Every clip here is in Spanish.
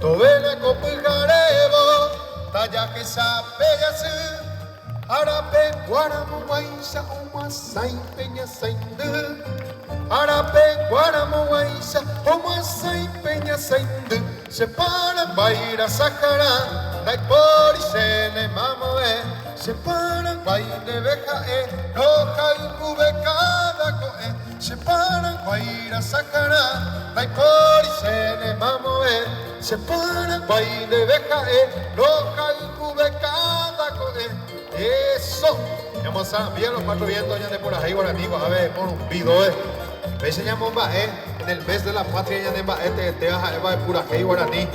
Tovena copujarebo, tallaje sapeyasu, arape guaramo guaisa, omasai peña saindu. Arape guaramo guaisa, omasai peña saindu. Se para guaira sakara, dai pori sene mamoe. Se para guaire bejae, roja y cube cada coe. Se para guaira sakara, dai pori sene mamoe. Se para guaire bejae, roja y cube cada coe. Eso. Vamos a enviar los cuatro vientos ya de por ahí, amigos. A ver, por un video, me enseñamos en el mes de la patria ya de te vas a de pura hey guaraní.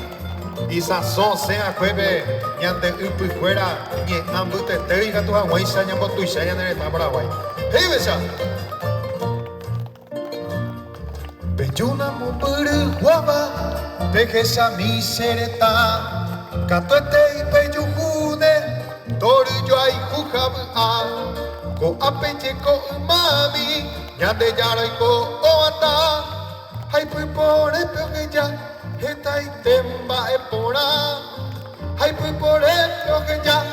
Y sazón sea jueves, ya de upi fuera, y en ambos te diga tu agüey, se llama tu y se llama en el Paraguay. Hey, besa. Pechuna mupuru guava, pejesa mi sereta, catuete y peyujune, torillo ay jujabu a, ko apeche ko umami, ya de yara y ko oata, ay pui por el peogeya. Esta y temba e pora, ay pui por el ya,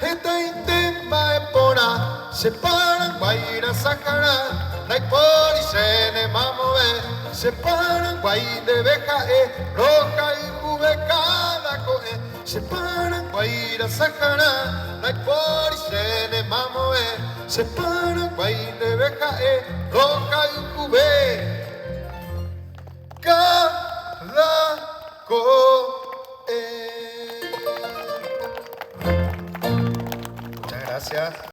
esta y temba e pora, se para guaira sakara, nay por y se ne mamoe, se para guaire beja roja y juve cada coe, se para guaira sakara, nay por y se ne mamoe, se para guaire beja roja y juve cada coe. Muchas gracias.